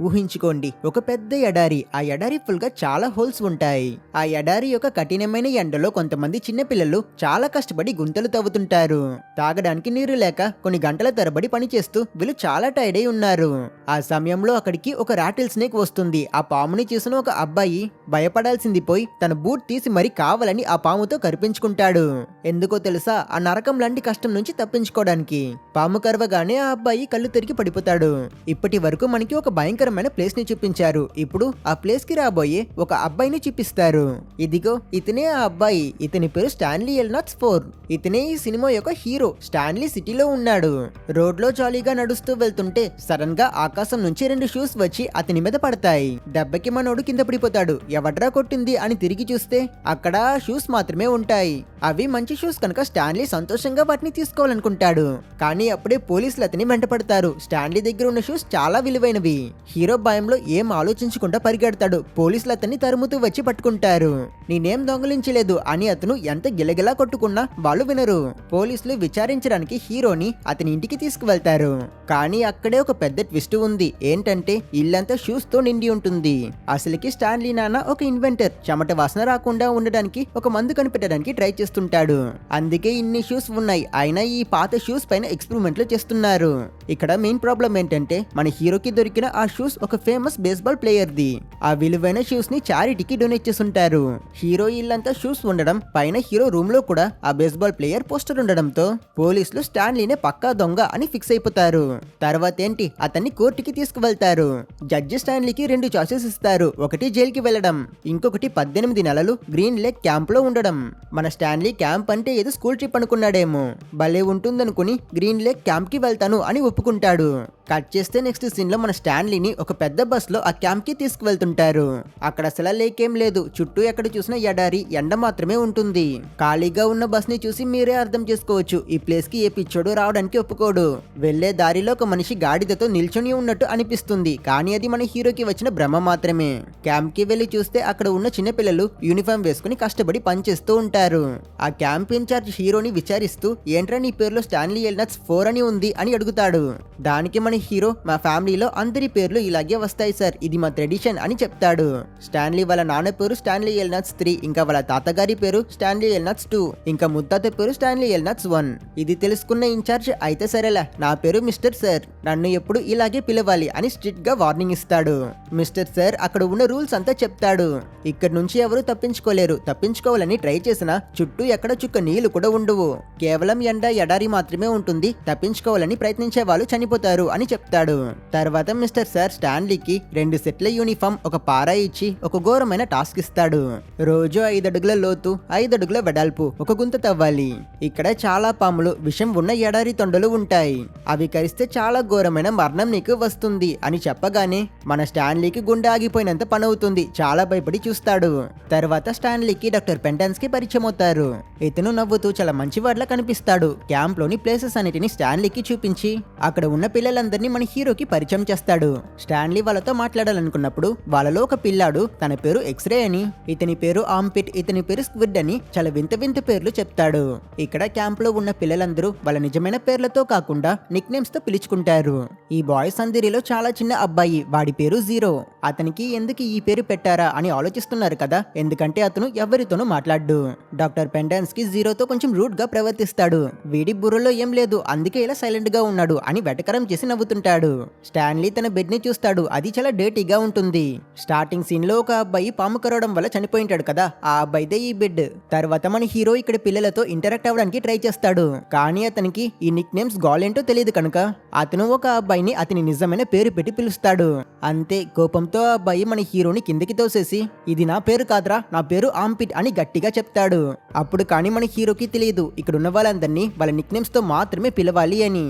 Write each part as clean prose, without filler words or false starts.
ఊహించుకోండి, ఒక పెద్ద ఎడారి. ఆ ఎడారి ఫుల్ గా చాలా హోల్స్ ఉంటాయి. ఆ ఎడారి యొక్క కఠినమైన ఎండలో కొంతమంది చిన్నపిల్లలు చాలా కష్టపడి గుంతలు తవ్వుతుంటారు. తాగడానికి నీరు లేక కొన్ని గంటల తరబడి పనిచేస్తూ వీళ్ళు చాలా టైర్డ్ అయి ఉన్నారు. ఆ సమయంలో అక్కడికి ఒక రాటిల్ స్నేక్ వస్తుంది. ఆ పాముని చూసిన ఒక అబ్బాయి భయపడాల్సింది పోయి తన బూట్ తీసి మరి కావాలని ఆ పాముతో కరిపించుకుంటాడు. ఎందుకో తెలుసా? ఆ నరకం లాంటి కష్టం నుంచి తప్పించుకోవడానికి. పాము కరవగానే ఆ అబ్బాయి కళ్ళు తిరిగి పడిపోతాడు. ఇప్పటి వరకు మనకి ఒక భయంకరమైన ప్లేస్ ని చూపించారు. ఇప్పుడు ఆ ప్లేస్ కి రాబోయే ఒక అబ్బాయిని చూపిస్తారు. ఇదిగో ఇతనే ఆ అబ్బాయి. ఇతని పేరు స్టాన్లీ ఎల్నాట్స్ 4. ఇతనే ఈ సినిమా యొక్క హీరో. స్టాన్లీ సిటీలో ఉన్నాడు. రోడ్ లో జాలీగా నడుస్తూ వెళ్తుంటే సడన్ గా ఆకాశం నుంచి 2 షూస్ వచ్చి అతని మీద పడతాయి. దెబ్బకి మనోడు కింద పడిపోతాడు. ఎవడ్రా కొట్టింది అని తిరిగి చూస్తే అక్కడ షూస్ మాత్రమే ఉంటాయి. అవి మంచి షూస్ కనుక స్టాన్లీ సంతోషంగా వాటిని తీసుకోవాలనుకుంటాడు. కానీ అప్పుడే పోలీసులు అతని వెంటపడతారు. స్టాన్లీ దగ్గర ఉన్న షూస్ చాలా విలువైనవి. హీరో భయంలో ఏం ఆలోచించకుండా పరిగెడతాడు. పోలీసులు అతన్ని తరుముతూ వచ్చి పట్టుకుంటారు. నేనేం దొంగలించలేదు అని అతను ఎంత గిలగిలా కొట్టుకున్నా వాళ్ళు వినరు. పోలీసులు విచారించడానికి హీరోని అతని ఇంటికి తీసుకువెళ్తారు. కానీ అక్కడే ఒక పెద్ద ట్విస్ట్ ఉంది. ఏంటంటే ఇల్లంతా షూస్ తో నిండి ఉంటుంది. అసలుకి స్టాన్లీ నాన్న ఒక ఇన్వెంటర్. చెమట వాసన రాకుండా ఉండడానికి ఒక మందు కనిపెట్టడానికి ట్రై చేస్తుంటాడు. అందుకే ఇన్ని షూస్ ఉన్నాయి. అయినా ఈ పాత షూస్ పైన ఎక్స్పెరిమెంట్లు చేస్తున్నారు. ఇక్కడ మెయిన్ ప్రాబ్లం ఏంటంటే మన హీరోకి దొరికిన ఆ షూస్ ఒక ఫేమస్ బేస్బాల్ ప్లేయర్ ది. ఆ విలువైన షూస్ ని చారిటీకి డొనేట్ చేస్తుంటారు. హీరో ఇల్లంతా షూస్ ఉండడం, పైన హీరో రూమ్ లో కూడా ఆ బేస్బాల్ ప్లేయర్ పోస్టర్ ఉండడంతో పోలీసులు స్టాన్లీనే పక్కా దొంగ అని ఫిక్స్ అయిపోతారు. తర్వాత ఏంటి, అతన్ని కోర్టుకి తీసుకువెళ్తారు. జడ్జి స్టాన్లీకి 2 చాయిసెస్ ఇస్తారు. ఒకటి జైలుకి వెళ్ళడం, ఇంకొకటి 18 నెలలు గ్రీన్ లేక్ క్యాంప్ లో ఉండడం. మన స్టాన్లీ క్యాంప్ అంటే ఏదో స్కూల్ ట్రిప్ అనుకున్నాడేమో. భలే ఉంటుందనుకుని గ్రీన్ లేక్ క్యాంప్ కి వెళ్తాను అని ఒప్పుకుంటాడు. కట్ చేస్తే నెక్స్ట్ సీన్ లో మన స్టాన్లీని ఒక పెద్ద బస్ లో ఆ క్యాంప్ కి తీసుకువెళ్తుంటారు. అక్కడ అసలు లేక్ ఏం లేదు. చుట్టూ ఎక్కడ చూసినా ఎడారి, ఎండ మాత్రమే ఉంటుంది. ఖాళీగా ఉన్న బస్ ని చూసి మీరే అర్థం చేసుకోవచ్చు. ఈ ప్లేస్ కి ఏ పిచ్చోడు రావడానికి ఒప్పుకోడు. వెళ్లే దారిలో ఒక మనిషి గాడిదతో నిల్చొని ఉన్నట్టు అనిపిస్తుంది. కానీ అది మన హీరోకి వచ్చిన భ్రమ మాత్రమే. క్యాంప్ కి వెళ్లి చూస్తే అక్కడ ఉన్న చిన్నపిల్లలు యూనిఫామ్ వేసుకుని కష్టపడి పనిచేస్తూ ఉంటారు. ఆ క్యాంప్ ఇన్ఛార్జ్ హీరోని విచారిస్తూ ఏంట్రా నీ పేరులో స్టాన్లీ ఎల్నాట్స్ 4 అని ఉంది అని అడుగుతాడు. దానికి మన హీరో మా ఫ్యామిలీలో అందరి పేర్లు ఇలాగే వస్తాయి సార్, ఇది మా ట్రెడిషన్ అని చెప్తాడు. స్టాన్లీ వాళ్ళ నాన్న పేరు స్టాన్లీ ఎల్నాట్స్ 3, ఇంకా వాళ్ళ తాతగారి పేరు స్టాన్లీ ఎల్నాట్స్ 2, ఇంకా ముత్తాత పేరు స్టాన్లీ ఎల్నాట్స్ 1. ఇది తెలుసుకున్న ఇన్ఛార్జ్ అయితే సరేలా, నా పేరు మిస్టర్ సార్, నన్ను ఎప్పుడు ఇలాగే పిలవాలి అని స్ట్రిక్ట్ గా వార్నింగ్ ఇస్తాడు. మిస్టర్ సార్ అక్కడ ఉన్న రూల్స్ అంతా చెప్తాడు. ఇక్కడ నుంచి ఎవరు తప్పించుకోలేరు. తప్పించుకోవాలని ట్రై చేసినా చుట్టూ ఎక్కడ చుక్క నీళ్లు కూడా ఉండవు. కేవలం ఎండ ఎడారి మాత్రమే ఉంటుంది. తప్పించుకోవాలని ప్రయత్నించే వాళ్ళు చనిపోతారు అని చెప్తాడు. తర్వాత మిస్టర్ సార్ స్టాన్లీకి 2 సెట్ల యూనిఫామ్, ఒక పారా ఇచ్చి ఒక ఘోరమైన టాస్క్ ఇస్తాడు. రోజు 5 అడుగుల లోతు, 5 అడుగుల వెడల్పు ఒక గుంత తవ్వాలి. ఇక్కడ చాలా పాములు, విషం ఉన్న ఎడారి తొండలు ఉంటాయి. అవి కరిస్తే చాలా ఘోరమైన మరణం నీకు వస్తుంది అని చెప్పగానే మన స్టాన్లీకి గుండె ఆగిపోయినంత పనవుతుంది. చాలా భయపడి చూస్తాడు. తర్వాత స్టాన్లీకి డాక్టర్ పెంటాన్స్ కి పరిచయం అవుతారు. ఇతను నవ్వుతూ చాలా మంచివాడ్లా కనిపిస్తాడు. క్యాంప్ లోని ప్లేసెస్ అన్నిటిని స్టాన్లీకి చూపించి అక్కడ ఉన్న పిల్లలందరినీ మన హీరోకి పరిచయం చేస్తాడు. స్టాన్లీ వాళ్ళతో మాట్లాడాలనుకున్నప్పుడు వాళ్ళలో ఒక పిల్లాడు తన పేరు ఎక్స్రే అని, ఇతని పేరు ఆంపిట్, ఇతని పేరు స్క్విడ్ అని చాలా వింత వింత పేర్లు చెప్తాడు. ఇక్కడ క్యాంప్ లో ఉన్న పిల్లలందరూ వాళ్ళ నిజమైన పేర్లతో కాకుండా నిక్ నేమ్స్ తో పిలుచుకుంటారు. ఈ బాయ్స్ అందరిలో చాలా చిన్న అబ్బాయి, వాడి పేరు జీరో. అతనికి ఎందుకు ఈ పేరు పెట్టారా అని ఆలోచిస్తున్నారు కదా, ఎందుకంటే అతను ఎవరితోనూ మాట్లాడు. డాక్టర్ పెంటాన్స్ కి జీరోతో కొంచెం రూడ్ గా ప్రవర్తిస్తాడు. వీడి బుర్రలో ఏం లేదు, అందుకే ఇలా సైలెంట్ గా ఉన్నాడు అని వెటకరం చేసి నవ్వుతుంటాడు. స్టాన్లీ తన బెడ్ ని చూస్తాడు. అది చాలా డర్టీగా ఉంటుంది. స్టార్టింగ్ సీన్ లో ఒక అబ్బాయి పాము కరవడం వల్ల చనిపోయింటాడు కదా, ఆ అబ్బాయిదే ఈ బెడ్. తర్వాత మన హీరో ఇక్కడ పిల్లలతో ఇంటరాక్ట్ అవ్వడానికి ట్రై చేస్తాడు. కానీ అతనికి ఈ నిక్ నేమ్స్ గాలేంటో తెలియదు కనుక అతను ఒక అబ్బాయిని అతని నిజమైన పేరు పెట్టి పిలుస్తాడు. అంతే, కోపంతో ఆ అబ్బాయి మన హీరోని కిందకి తోసేసి ఇది నా పేరు కాదురా, నా పేరు ఆంపిట్ అని గట్టిగా చెప్తాడు. అప్పుడు కానీ మన హీరోకి తెలియదు ఇక్కడ ఉన్న వాళ్ళందరినీ వాళ్ళ నిక్ నేమ్స్ తో మాత్రమే పిలవాలి అని.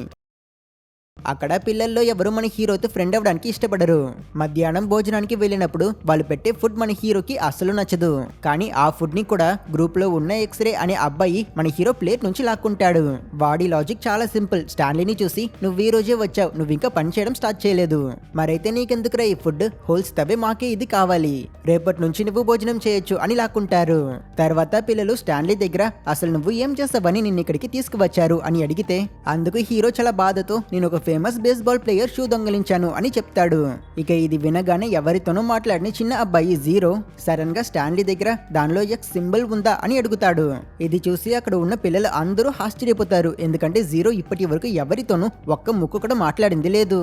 అక్కడ పిల్లల్లో ఎవరు మన హీరోతో ఫ్రెండ్ అవ్వడానికి ఇష్టపడరు. మధ్యాహ్నం భోజనానికి వెళ్ళినప్పుడు వాళ్ళు పెట్టే ఫుడ్ మన హీరోకి అస్సలు నచ్చదు. కానీ ఆ ఫుడ్ ని కూడా గ్రూప్ లో ఉన్న ఎక్స్రే అనే అబ్బాయి మన హీరో ప్లేట్ నుంచి లాక్కుంటాడు. వాడి లాజిక్ చాలా సింపుల్. స్టాన్లీని చూసి నువ్వు ఈ రోజే వచ్చావు, నువ్వు ఇంకా పని చేయడం స్టార్ట్ చేయలేదు, మరైతే నీకెందుకురా ఈ ఫుడ్, హోల్స్ తవ్వే మాకే ఇది కావాలి, రేపటి నుంచి నువ్వు భోజనం చేయొచ్చు అని లాక్కుంటారు. తర్వాత పిల్లలు స్టాన్లీ దగ్గర అసలు నువ్వు ఏం చేస్తావని నిన్ను ఇక్కడికి తీసుకువచ్చారు అని అడిగితే అందుకు హీరో చాలా బాధతో నేను ఒక ఫేమస్ బేస్బాల్ ప్లేయర్ షూ దొంగిలించాను అని చెప్తాడు. ఇక ఇది వినగానే ఎవరితోనూ మాట్లాడిన చిన్న అబ్బాయి జీరో సడన్ గా స్టాన్లీ దగ్గర దానిలో ఎక్స్ సింబల్ ఉందా అని అడుగుతాడు. ఇది చూసి అక్కడ ఉన్న పిల్లలు అందరూ ఆశ్చర్యపోతారు. ఎందుకంటే జీరో ఇప్పటి వరకు ఎవరితోనూ ఒక్క ముక్కు కూడా మాట్లాడింది లేదు.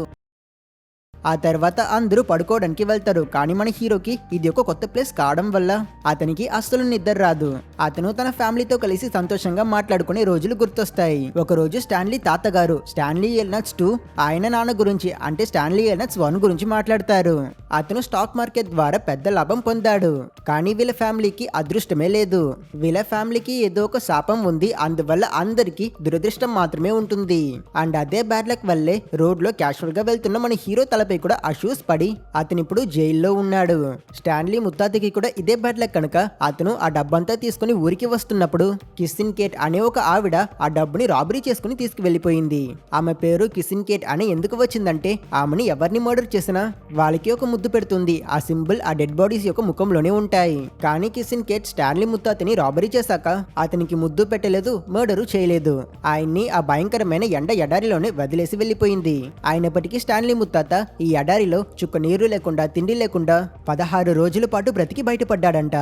ఆ తర్వాత అందరూ పడుకోవడానికి వెళ్తారు. కానీ మన హీరోకి ఇది ఒక కొత్త ప్లేస్ కావడం వల్ల అతనికి అస్సలు నిద్ర రాదు. అతను తన ఫ్యామిలీతో కలిసి సంతోషంగా మాట్లాడుకునే రోజులు గుర్తొస్తాయి. ఒక రోజు స్టాన్లీ తాతగారు స్టాన్లీ ఎల్నట్స్ 2 ఆయన నాన్న గురించి అంటే స్టాన్లీ ఎల్నట్స్ 1 గురించి మాట్లాడతారు. అతను స్టాక్ మార్కెట్ ద్వారా పెద్ద లాభం పొందాడు. కానీ వీళ్ళ ఫ్యామిలీకి అదృష్టమే లేదు. వీళ్ళ ఫ్యామిలీకి ఏదో ఒక శాపం ఉంది. అందువల్ల అందరికీ దురదృష్టం మాత్రమే ఉంటుంది. అండ్ అదే బ్యాడ్ లక్ వల్లే రోడ్ లో క్యాషువల్ గా వెళ్తున్న మన హీరో తలపై కూడా ఆ షూస్ పడి అతను ఇప్పుడు జైల్లో ఉన్నాడు. స్టాన్లీ ముత్తాతకి కూడా ఇదే బ్యాడ్ లక్ కనుక అతను ఆ డబ్బంతా తీసుకుని ఊరికి వస్తున్నప్పుడు కిసిన్ కేట్ అనే ఒక ఆవిడ ఆ డబ్బుని రాబరీ చేసుకుని తీసుకువెళ్లిపోయింది. ఆమె పేరు కిసిన్ కేట్ అని ఎందుకు వచ్చిందంటే ఆమెని ఎవరిని మర్డర్ చేసినా వాళ్ళకి ఒక ముద్దు పెడుతుంది. ఆ సింబల్ ఆ డెడ్ బాడీస్ యొక్క ముఖంలోనే ఉంటాయి. కానీ కిసిన్ కేట్ స్టాన్లీ ముత్తాతని రాబరీ చేశాక అతనికి ముద్దు పెట్టలేదు, మర్డరు చేయలేదు. ఆయన్ని ఆ భయంకరమైన ఎండ ఎడారిలోనే వదిలేసి వెళ్లిపోయింది. అయినప్పటికీ స్టాన్లీ ముత్తాత ఈ ఎడారిలో చుక్క నీరు లేకుండా తిండి లేకుండా 16 రోజుల పాటు బ్రతికి బయటపడ్డాడంట.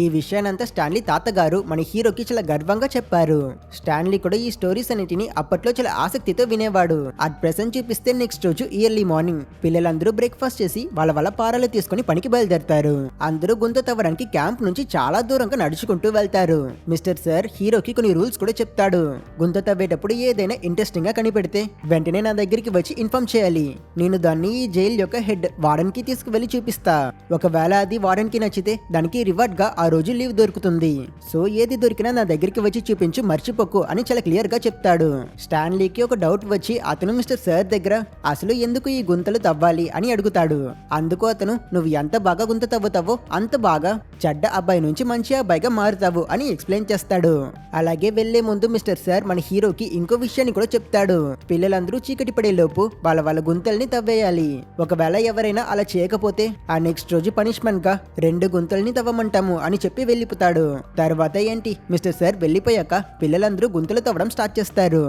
ఈ విషయానంతా స్టాన్లీ తాతగారు మన హీరోకి చాలా గర్వంగా చెప్పారు. స్టాన్లీ కూడా ఈ స్టోరీస్ అన్నిటిని అప్పట్లో చాలా ఆసక్తితో వినేవాడు. అట్ ప్రెసెంట్ చూపిస్తే నెక్స్ట్ రోజు ఎర్లీ మార్నింగ్ పిల్లలందరూ బ్రేక్ఫాస్ట్ చేసి వాళ్ళ పారాలు తీసుకుని పనికి బయలుదేరతారు. అందరూ గుంత తవ్వడానికి క్యాంప్ నుంచి చాలా దూరంగా నడుచుకుంటూ వెళ్తారు. మిస్టర్ సార్ హీరోకి కొన్ని రూల్స్ కూడా చెప్తాడు. గుంత తవ్వేటప్పుడు ఏదైనా ఇంట్రెస్టింగ్ గా కనిపెడితే వెంటనే నా దగ్గరికి వచ్చి ఇన్ఫార్మ్ చేయాలి. నేను దాన్ని ఈ జైల్ యొక్క హెడ్ వార్డెన్ కి తీసుకువెళ్లి చూపిస్తా. ఒకవేళ అది వార్డెన్ కి నచ్చితే దానికి రివార్డ్ గా ఆ రోజు లీవ్ దొరుకుతుంది. సో ఏది దొరికినా నా దగ్గరికి వచ్చి చూపించు, మర్చిపోకు అని చాలా క్లియర్ గా చెప్తాడు. స్టాన్లీకి ఒక డౌట్ వచ్చి అతను మిస్టర్ సార్ దగ్గర అసలు ఎందుకు ఈ గుంతలు తవ్వాలి అని అడుగుతాడు. అందుకు అతను నువ్వు ఎంత బాగా గుంత తవ్వుతావో అంత బాగా చెడ్డ అబ్బాయి నుంచి మంచి అబ్బాయిగా మారుతావు అని ఎక్స్ప్లెయిన్ చేస్తాడు. అలాగే వెళ్లే ముందు మిస్టర్ సార్ మన హీరోకి ఇంకో విషయాన్ని కూడా చెప్తాడు. పిల్లలందరూ చీకటి పడే లోపు వాళ్ళ గుంతల్ని తవ్వేయాలి. ఒకవేళ ఎవరైనా అలా చేయకపోతే ఆ నెక్స్ట్ రోజు పనిష్మెంట్ గా 2 గుంతల్ని తవ్వమంటాము అని చెప్పి వెళ్ళిపోతాడు. తర్వాత ఏంటి మిస్టర్ సార్ వెళ్ళిపోయాక పిల్లలందరూ గుంతలు తవ్వడం స్టార్ట్ చేస్తారు.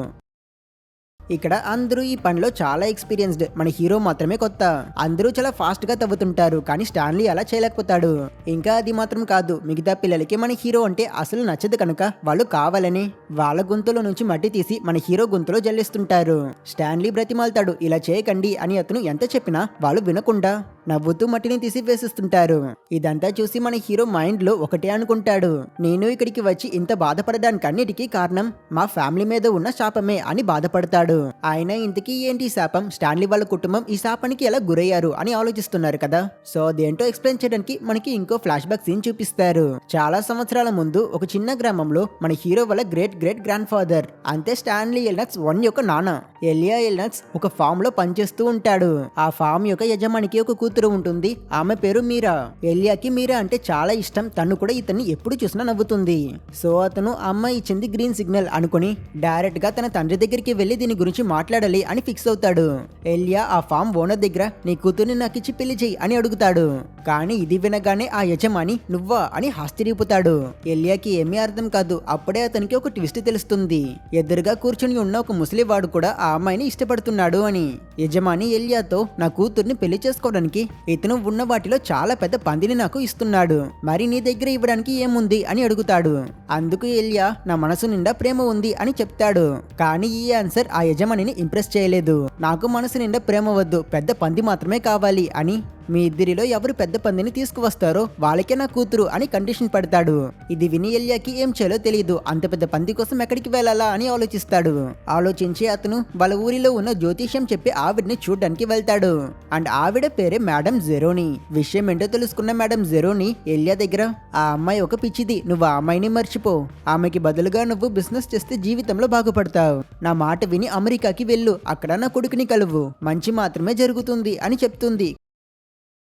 ఇక్కడ అందరూ ఈ పనిలో చాలా ఎక్స్పీరియన్స్డ్. మన హీరో మాత్రమే కొత్త. అందరూ చాలా ఫాస్ట్ గా తవ్వుతుంటారు. కానీ స్టాన్లీ అలా చేయలేకపోతాడు. ఇంకా అది మాత్రం కాదు, మిగతా పిల్లలకి మన హీరో అంటే అసలు నచ్చదు కనుక వాళ్ళు కావాలని వాళ్ళ గుంతలో నుంచి మట్టి తీసి మన హీరో గుంతలో జల్లిస్తుంటారు. స్టాన్లీ బ్రతిమాల్తాడు ఇలా చేయకండి అని. అతను ఎంత చెప్పినా వాళ్ళు వినకుండా నవ్వుతూ మట్టిని తీసి వేసిస్తుంటారు. ఇదంతా చూసి మన హీరో మైండ్ లో ఒకటే అనుకుంటాడు, నేను ఇక్కడికి వచ్చి ఇంత బాధపడడానికి అన్నిటికీ కారణం మా ఫ్యామిలీ మీద ఉన్న శాపమే అని బాధపడతాడు. ఆయన ఇంతకీ ఏంటి శాపం, స్టాన్లీ వాళ్ళ కుటుంబం ఈ శాపానికి ఎలా గురయ్యారు అని ఆలోచిస్తున్నారు కదా. సో అదేంటో ఎక్స్ప్లెయిన్ చేయడానికి మనకి ఇంకో ఫ్లాష్ బ్యాక్ సీన్ చూపిస్తారు. చాలా సంవత్సరాల ముందు ఒక చిన్న గ్రామంలో మన హీరో వాళ్ళ గ్రేట్ గ్రేట్ గ్రాండ్ ఫాదర్ అంటే స్టాన్లీ ఎల్నట్స్ 1 యొక్క నాన్న ఎలియా ఎల్నట్స్ ఒక ఫామ్ లో పనిచేస్తూ ఉంటాడు. ఆ ఫామ్ యొక్క యజమానికి ఒక కూతురు ఉంటుంది. ఆమె పేరు మీరా. ఎలియాకి మీరా అంటే చాలా ఇష్టం. తను కూడా ఇతన్ని ఎప్పుడు చూసినా నవ్వుతుంది. సో అతను అమ్మాయి ఇచ్చింది గ్రీన్ సిగ్నల్ అనుకుని డైరెక్ట్ గా తన తండ్రి దగ్గరికి వెళ్లి దీని గురించి మాట్లాడాలి అని ఫిక్స్ అవుతాడు. ఎలియా ఆ ఫామ్ ఓనర్ దగ్గర నీ కూతుర్ని నాకిచ్చి పెళ్లి చెయ్యి అని అడుగుతాడు. కానీ ఇది వినగానే ఆ యజమాని నువ్వా అని ఆశ్చర్యపోతాడు. ఎలియాకి ఏమీ అర్థం కాదు. అప్పుడే అతనికి ఒక ట్విస్ట్ తెలుస్తుంది. ఎదురుగా కూర్చుని ఉన్న ఒక ముసలివాడు కూడా ఆ అమ్మాయిని ఇష్టపడుతున్నాడు అని. యజమాని ఎలియాతో నా కూతుర్ని పెళ్లి చేసుకోవడానికి ఇతను ఉన్న వాటిలో చాలా పెద్ద పందిని నాకు ఇస్తున్నాడు, మరి నీ దగ్గర ఇవ్వడానికి ఏముంది అని అడుగుతాడు. అందుకు ఎలియా నా మనసు నిండా ప్రేమ ఉంది అని చెప్తాడు. కానీ ఈ ఆన్సర్ ఆ యజమానిని ఇంప్రెస్ చేయలేదు. నాకు మనసు నిండా ప్రేమ వద్దు, పెద్ద పంది మాత్రమే కావాలి అని. మీ ఇద్దరిలో ఎవరు పెద్ద పందిని తీసుకువస్తారో వాళ్ళకే నా కూతురు అని కండిషన్ పెడతాడు. ఇది విని ఎలియాకి ఏం చేయాలో తెలియదు. అంత పెద్ద పంది కోసం ఎక్కడికి వెళ్ళాలా అని ఆలోచిస్తాడు. ఆలోచించి అతను వాళ్ళ ఊరిలో ఉన్న జ్యోతిష్యం చెప్పి ఆవిడని చూడడానికి వెళ్తాడు. అండ్ ఆవిడ పేరే మేడం జెరోని. విషయం ఏంటో తెలుసుకున్న మేడం జెరోని ఎలియా దగ్గర ఆ అమ్మాయి ఒక పిచ్చిది, నువ్వు ఆ అమ్మాయిని మర్చిపో, ఆమెకి బదులుగా నువ్వు బిజినెస్ చేస్తే జీవితంలో బాగుపడతావు, నా మాట విని అమెరికాకి వెళ్ళు, అక్కడ నా కొడుకుని కలువు, మంచి మాత్రమే జరుగుతుంది అని చెప్తుంది.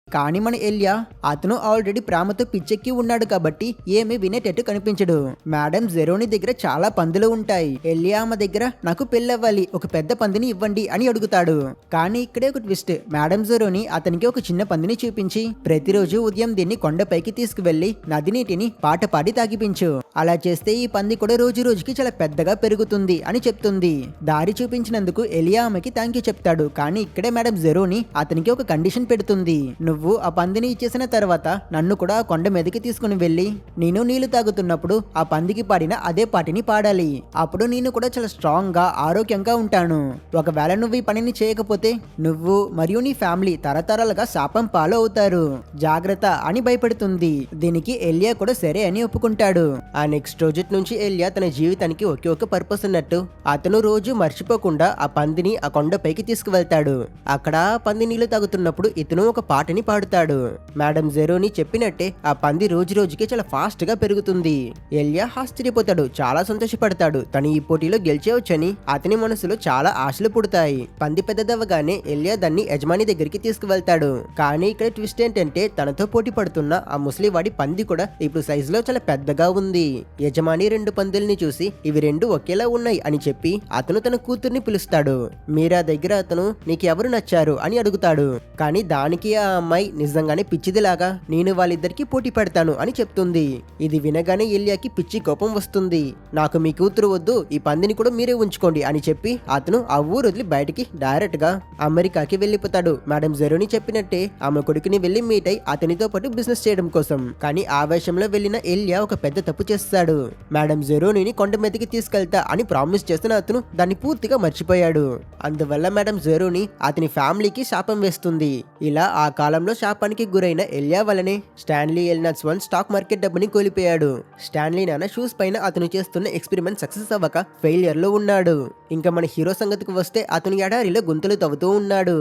కానీ మన ఎలియా అతను ఆల్రెడీ ప్రేమతో పిచ్చెక్కి ఉన్నాడు కాబట్టి ఏమీ వినేటట్టు కనిపించడు. మేడం జెరోని దగ్గర చాలా పందులు ఉంటాయి. ఎలియా ఆమె దగ్గర నాకు పెళ్ళవ్వాలి, ఒక పెద్ద పందిని ఇవ్వండి అని అడుగుతాడు. కానీ ఇక్కడే ఒక ట్విస్ట్. మేడం జెరోని అతనికి ఒక చిన్న పందిని చూపించి ప్రతిరోజు ఉదయం దీన్ని కొండపైకి తీసుకువెళ్లి నది నీటిని పాట పాడి తాగిపించు, అలా చేస్తే ఈ పంది కూడా రోజు రోజుకి చాలా పెద్దగా పెరుగుతుంది అని చెప్తుంది. దారి చూపించినందుకు ఎలియా ఆమెకి థ్యాంక్ యూ చెప్తాడు. కానీ ఇక్కడే మేడం జెరోని అతనికి ఒక కండిషన్ పెడుతుంది. నువ్వు ఆ పందిని ఇచ్చేసిన తర్వాత నన్ను కూడా ఆ కొండ మీదకి తీసుకుని వెళ్ళి నేను నీళ్లు తాగుతున్నప్పుడు ఆ పందికి పాడిన అదే పాటిని పాడాలి. అప్పుడు నేను కూడా చాలా స్ట్రాంగ్ గా ఆరోగ్యంగా ఉంటాను. ఒకవేళ నువ్వు ఈ పనిని చేయకపోతే నువ్వు మరియు నీ ఫ్యామిలీ తరతరాలుగా శాపం పాలు అవుతారు, జాగ్రత్త అని భయపెడుతుంది. దీనికి ఎలియా కూడా సరే అని ఒప్పుకుంటాడు. ఆ నెక్స్ట్ రోజు నుంచి ఎలియా తన జీవితానికి ఒకే ఒక పర్పస్ ఉన్నట్టు అతను రోజు మర్చిపోకుండా ఆ పందిని ఆ కొండపైకి తీసుకువెళ్తాడు. అక్కడ ఆ పంది నీళ్లు తాగుతున్నప్పుడు ఇతను ఒక పాటని పాడుతాడు. మేడం జెరోని చెప్పినట్టే ఆ పంది రోజు రోజుకి చాలా ఫాస్ట్ గా పెరుగుతుంది. ఎలియా ఆశ్చర్యపోతాడు, చాలా సంతోషపడతాడు. తను ఈ పోటీలో గెలిచేవచ్చని అతని మనసులో చాలా ఆశలు పుడతాయి. పంది పెద్దదవ్వగానే ఎలియా దాన్ని యజమాని దగ్గరికి తీసుకువెళ్తాడు. కానీ ఇక్కడ ట్విస్ట్ ఏంటంటే తనతో పోటీ పడుతున్న ఆ ముసలివాడి పంది కూడా ఇప్పుడు సైజ్ లో చాలా పెద్దగా ఉంది. యజమాని రెండు పందుల్ని చూసి ఇవి రెండు ఒకేలా ఉన్నాయి అని చెప్పి అతను తన కూతుర్ని పిలుస్తాడు. మీరా దగ్గర అతను నీకు ఎవరు నచ్చారు అని అడుగుతాడు. కానీ దానికి ఆ అమ్మాయి నిజంగానే పిచ్చిదిలాగా నేను వాళ్ళిద్దరికి పోటీ పెడతాను అని చెప్తుంది. ఇది వినగానే ఎలియాకి పిచ్చి కోపం వస్తుంది. నాకు మీ కూతురు వద్దు, ఈ పందిని కూడా మీరే ఉంచుకోండి అని చెప్పి అతను ఆ ఊరు వదిలి బయటికి డైరెక్ట్ గా అమెరికాకి వెళ్ళిపోతాడు. మేడం జెరోని చెప్పినట్టే ఆమె కొడుకుని వెళ్లి మీట్ అయి అతనితో పాటు బిజినెస్ చేయడం కోసం. కానీ ఆవేశంలో వెళ్లిన ఎలియా ఒక పెద్ద తప్పు చేస్తాడు. మేడం జెరోనిని కొండ మీదకి తీసుకెళ్తా అని ప్రామిస్ చేస్తున్న అతను దాన్ని పూర్తిగా మర్చిపోయాడు. అందువల్ల మేడం జెరోని అతని ఫ్యామిలీకి శాపం వేస్తుంది. ఇలా ఆ కాలంలో శాపానికి గురైన ఎలియా వల్లనే స్టాన్లీ ఎల్నట్స్ వన్ స్టాక్ మార్కెట్ డబ్బుని కోల్పోయాడు. స్టాన్లీ నాన్న షూస్ పైన అతను చేస్తున్న ఎక్స్పెరిమెంట్ సక్సెస్ అవ్వక ఫెయిలియర్ లో ఉన్నాడు. ఇంకా మన హీరో సంగతికి వస్తే అతను ఎడారిలో గుంతలు తవ్వుతూ ఉన్నాడు.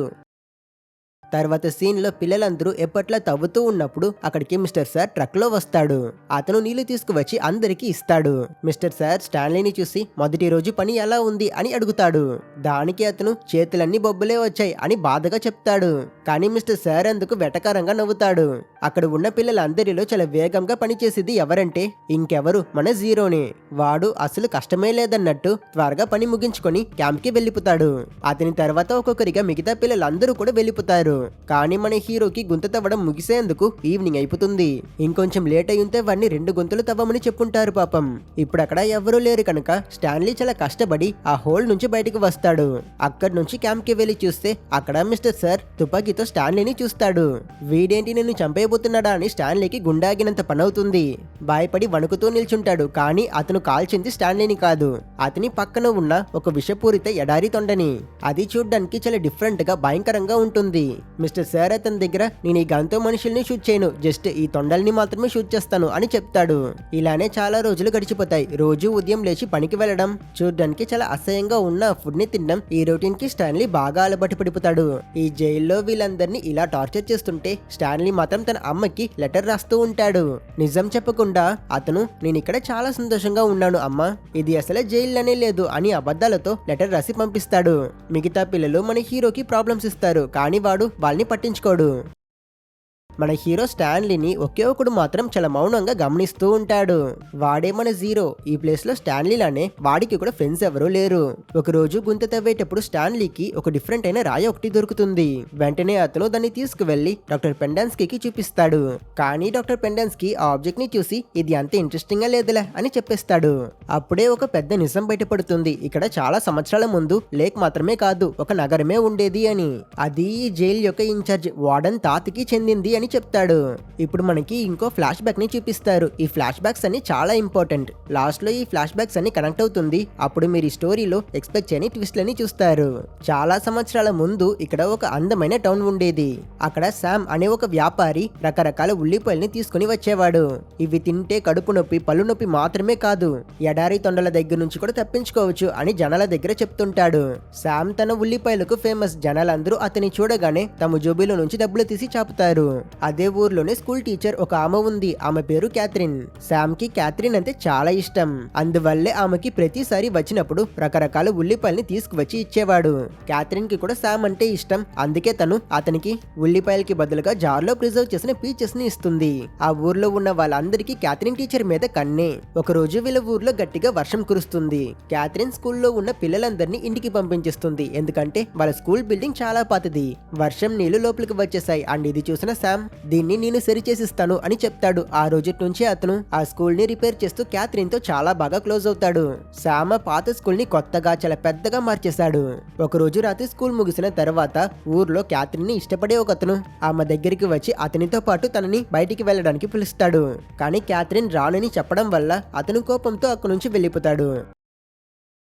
తర్వాత సీన్ లో పిల్లలందరూ ఎప్పట్లా తవ్వుతూ ఉన్నప్పుడు అక్కడికి మిస్టర్ సార్ ట్రక్ లో వస్తాడు. అతను నీళ్లు తీసుకువచ్చి అందరికి ఇస్తాడు. మిస్టర్ సార్ స్టాన్లీని చూసి మొదటి రోజు పని ఎలా ఉంది అని అడుగుతాడు. దానికి అతను చేతులన్నీ బొబ్బలే వచ్చాయి అని బాధగా చెప్తాడు. కానీ మిస్టర్ సార్ అందుకు వెటకారంగా నవ్వుతాడు. అక్కడ ఉన్న పిల్లలందరిలో చాలా వేగంగా పనిచేసేది ఎవరంటే ఇంకెవరు, మన జీరోనే. వాడు అసలు కష్టమే లేదన్నట్టు త్వరగా పని ముగించుకొని క్యాంప్ కి వెళ్ళిపోతాడు. అతని తర్వాత ఒక్కొక్కరిగా మిగతా పిల్లలందరూ కూడా వెళ్ళిపోతారు. కానీ మన హీరోకి గుంత తవ్వడం ముగిసేందుకు ఈవినింగ్ అయిపోతుంది. ఇంకొంచెం లేట్ అయి ఉంటే వాడిని 2 గుంతలు తవ్వమని చెప్పుంటారు పాపం. ఇప్పుడు అక్కడ ఎవరూ లేరు కనుక స్టాన్లీ చాలా కష్టపడి ఆ హోల్ నుంచి బయటకు వస్తాడు. అక్కడి నుంచి క్యాంప్ కి వెళ్లి చూస్తే అక్కడ మిస్టర్ సార్ తుపాకీతో స్టాన్లీని చూస్తాడు. వీడేంటి నిన్ను చంపేయబోతున్నాడా అని స్టాన్లీకి గుండాగినంత పనవుతుంది. భయపడి వణుకుతూ నిల్చుంటాడు. కానీ అతను కాల్చింది స్టాన్లీని కాదు, అతని పక్కన ఉన్న ఒక విషపూరిత ఎడారి తొండని. అది చూడ్డానికి చాలా డిఫరెంట్ గా భయంకరంగా ఉంటుంది. మిస్టర్ సార్ అతని దగ్గర నేను ఈ గన్తో మనుషుల్ని షూట్ చేయను, జస్ట్ ఈ తొండల్ని మాత్రమే షూట్ చేస్తాను అని చెప్తాడు. ఇలానే చాలా రోజులు గడిచిపోతాయి. రోజు ఉదయం లేచి పనికి వెళ్లడం, చూడ్డానికి చాలా అసహ్యంగా ఉన్న ఫుడ్ ని తినడం, ఈ రొటీన్ కి స్టాన్లీ బాగా అలవాటు పడిపోతాడు. ఈ జైల్లో వీళ్ళందరినీ ఇలా టార్చర్ చేస్తుంటే స్టాన్లీ మాత్రం తన అమ్మకి లెటర్ రాస్తూ ఉంటాడు. నిజం చెప్పకుండా అతను నేను ఇక్కడ చాలా సంతోషంగా ఉన్నాను అమ్మా, ఇది అసలే జైల్లోనే లేదు అని అబద్ధాలతో లెటర్ రాసి పంపిస్తాడు. మిగతా పిల్లలు మన హీరోకి ప్రాబ్లమ్స్ ఇస్తారు, కానీ వాడు వాళ్ళని పట్టించుకోడు. మన హీరో స్టాన్లీని ఒకే ఒకడు మాత్రం చాలా మౌనంగా గమనిస్తూ ఉంటాడు. వాడే మన జీరో. ఈ ప్లేస్ లో స్టాన్లీ లానే వాడికి కూడా ఫ్రెండ్స్ ఎవరూ లేరు. ఒకరోజు గుంత తవ్వేటప్పుడు స్టాన్లీకి ఒక డిఫరెంట్ అయిన రాయి ఒకటి దొరుకుతుంది. వెంటనే అతను దాన్ని తీసుకువెళ్లి డాక్టర్ పెండాన్స్కీకి చూపిస్తాడు. కానీ డాక్టర్ పెండాన్స్కీ ఆ ఆబ్జెక్ట్ ని చూసి ఇది అంత ఇంట్రెస్టింగ్ గా లేదులే అని చెప్పేస్తాడు. అప్పుడే ఒక పెద్ద నిజం బయటపడుతుంది. ఇక్కడ చాలా సంవత్సరాల ముందు లేక్ మాత్రమే కాదు, ఒక నగరమే ఉండేది అని. అది ఈ జైలు యొక్క ఇన్ఛార్జ్ వార్డెన్ తాతకి చెందింది అని చెప్తాడు. ఇప్పుడు మనకి ఇంకో ఫ్లాష్ బ్యాక్ ని చూపిస్తారు. ఈ ఫ్లాష్ బ్యాక్స్ అన్ని చాలా ఇంపార్టెంట్. లాస్ట్ లో ఈ ఫ్లాష్ బ్యాక్స్ అన్ని కనెక్ట్ అవుతుంది. అప్పుడు మీరు ఈ స్టోరీలో ఎక్స్పెక్ట్ చేయని ట్విస్ట్లని చూస్తారు. చాలా సంవత్సరాల ముందు ఇక్కడ ఒక అందమైన టౌన్ ఉండేది. అక్కడ శామ్ అనే ఒక వ్యాపారి రకరకాల ఉల్లిపాయల్ని తీసుకుని వచ్చేవాడు. ఇవి తింటే కడుపు నొప్పి, పళ్ళు నొప్పి మాత్రమే కాదు, ఎడారి తొండల దగ్గర నుంచి కూడా తప్పించుకోవచ్చు అని జనాల దగ్గర చెప్తుంటాడు. శామ్ తన ఉల్లిపాయలకు ఫేమస్. జనాలందరూ అతని చూడగానే తమ జోబీలో నుంచి డబ్బులు తీసి చాపుతారు. అదే ఊర్లోనే స్కూల్ టీచర్ ఒక ఆమె ఉంది. ఆమె పేరు క్యాథరిన్. శామ్ కి క్యాథరిన్ అంటే చాలా ఇష్టం. అందువల్లే ఆమెకి ప్రతిసారి వచ్చినప్పుడు రకరకాల ఉల్లిపాయల్ని తీసుకువచ్చి ఇచ్చేవాడు. క్యాథరిన్ కి కూడా శామ్ అంటే ఇష్టం. అందుకే తను అతనికి ఉల్లిపాయలకి బదులుగా జార్లో ప్రిజర్వ్ చేసిన పీచెస్ ని ఇస్తుంది. ఆ ఊర్లో ఉన్న వాళ్ళందరికీ క్యాథరిన్ టీచర్ మీద కన్నే. ఒక రోజు వీళ్ళ ఊర్లో గట్టిగా వర్షం కురుస్తుంది. క్యాథరిన్ స్కూల్లో ఉన్న పిల్లలందరినీ ఇంటికి పంపించేస్తుంది. ఎందుకంటే వాళ్ళ స్కూల్ బిల్డింగ్ చాలా పాతది. వర్షం నీళ్లు లోపలికి వచ్చేసాయి. అండ్ ఇది చూసిన శామ్ శామ్, దీన్ని నేను సరిచేసిస్తాను అని చెప్తాడు. ఆ రోజు నుంచి అతను ఆ స్కూల్ ని రిపేర్ చేస్తూ క్యాథరిన్ తో చాలా బాగా క్లోజ్ అవుతాడు. శామ్ పాత స్కూల్ ని కొత్తగా చాలా పెద్దగా మార్చేశాడు. ఒక రోజు రాత్రి స్కూల్ ముగిసిన తర్వాత ఊర్లో క్యాథరిన్ ని ఇష్టపడే ఒక అతను ఆమె దగ్గరికి వచ్చి అతనితో పాటు తనని బయటికి వెళ్ళడానికి పిలుస్తాడు. కానీ క్యాథరిన్ రానని చెప్పడం వల్ల అతను కోపంతో అక్కడి నుంచి వెళ్ళిపోతాడు.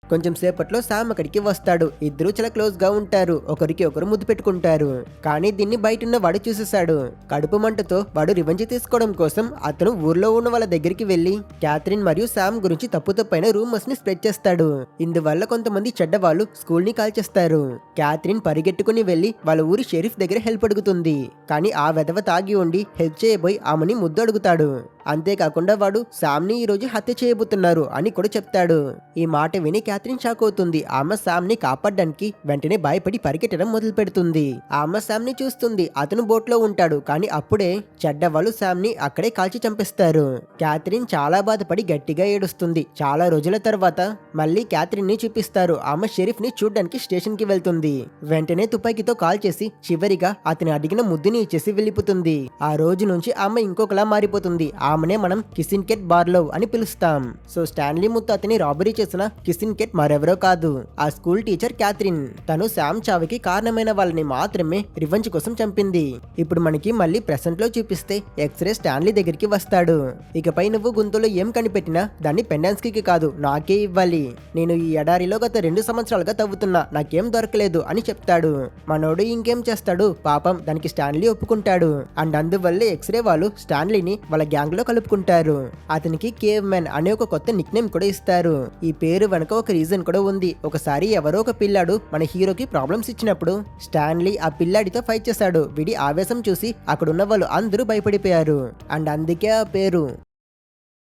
కొంచెం సేపట్లో శామ్ అక్కడికి వస్తాడు. ఇద్దరు చాలా క్లోజ్ గా ఉంటారు. ఒకరికి ఒకరు ముద్దు పెట్టుకుంటారు. కానీ దీన్ని బయటున్న వాడు చూసేశాడు. కడుపు మంటతో వాడు రివెంజ్ తీసుకోవడం కోసం అతను ఊర్లో ఉన్న వాళ్ళ దగ్గరికి వెళ్లి క్యాథరిన్ మరియు శామ్ గురించి తప్పుతప్పైన రూమర్స్ ని స్ప్రెడ్ చేస్తాడు. ఇందువల్ల కొంతమంది చెడ్డవాళ్ళు స్కూల్ ని కాల్చేస్తారు. క్యాథరిన్ పరిగెట్టుకుని వెళ్లి వాళ్ళ ఊరి షెరీఫ్ దగ్గర హెల్ప్ అడుగుతుంది. కానీ ఆ వెధవ తాగి ఉండి హెల్ప్ చేయబోయి ఆమెని ముద్దు అడుగుతాడు. అంతేకాకుండా వాడు శామ్ ని ఈ రోజు హత్య చేయబోతున్నారు అని కూడా చెప్తాడు. ఈ మాట విని క్యాథరిన్ షాక్ అవుతుంది. ఆమె శామ్ ని కాపాడడానికి వెంటనే భయపడి పరిగెట్టడం మొదలు పెడుతుంది. ఆమె శామ్ ని చూస్తుంది. అతను బోట్ లో ఉంటాడు. కానీ అప్పుడే చెడ్డవాళ్ళు శామ్ ని అక్కడే కాల్చి చంపేస్తారు. క్యాథరిన్ చాలా బాధపడి గట్టిగా ఏడుస్తుంది. చాలా రోజుల తర్వాత మళ్ళీ క్యాథరిన్ ని చూపిస్తారు. ఆమె షెరీఫ్ ని చూడ్డానికి స్టేషన్ కి వెళ్తుంది. వెంటనే తుపాకీతో కాల్ చేసి చివరిగా అతని అడిగిన ముద్దుని ఇచ్చేసి వెళ్ళిపోతుంది. ఆ రోజు నుంచి ఆమె ఇంకొకలా మారిపోతుంది. ఆమెనే మనం కిసిన్ కెట్ బార్లోవ్ అని పిలుస్తాం. సో స్టాన్లీ ముత్తు అతని రాబరీ చేసిన కిసిన్ కెట్ మరెవరో కాదు, ఆ స్కూల్ టీచర్ క్యాథరిన్. తను శామ్ చావుకి కారణమైన వాళ్ళని మాత్రమే రివెంజ్ కోసం చంపింది. ఇప్పుడు మనకి మళ్ళీ ప్రెసెంట్ లో చూపిస్తే ఎక్స్రే స్టాన్లీ దగ్గరికి వస్తాడు. ఇకపై నువ్వు గుంతలో ఏం కనిపెట్టినా దాన్ని పెండాన్స్కి కాదు నాకే ఇవ్వాలి. నేను ఈ ఎడారిలో గత 2 సంవత్సరాలుగా తవ్వుతున్నా, నాకేం దొరకలేదు అని చెప్తాడు. మనోడు ఇంకేం చేస్తాడు, పాపం దానికి స్టాన్లీ ఒప్పుకుంటాడు. అండ్ అందువల్లే ఎక్స్రే వాళ్ళు స్టాన్లీని వాళ్ళ గ్యాంగ్ లో కలుపుకుంటారు. అతనికి కేవ్ మ్యాన్ అనే ఒక కొత్త నిక్ నేమ్ కూడా ఇస్తారు. ఈ పేరు వెనక ఒక రీజన్ కూడా ఉంది. ఒకసారి ఎవరో ఒక పిల్లాడు మన హీరోకి ప్రాబ్లమ్స్ ఇచ్చినప్పుడు స్టాన్లీ ఆ పిల్లాడితో ఫైట్ చేశాడు. వీడి ఆవేశం చూసి అక్కడున్న వాళ్ళు అందరూ భయపడిపోయారు. అండ్ అందుకే ఆ పేరు.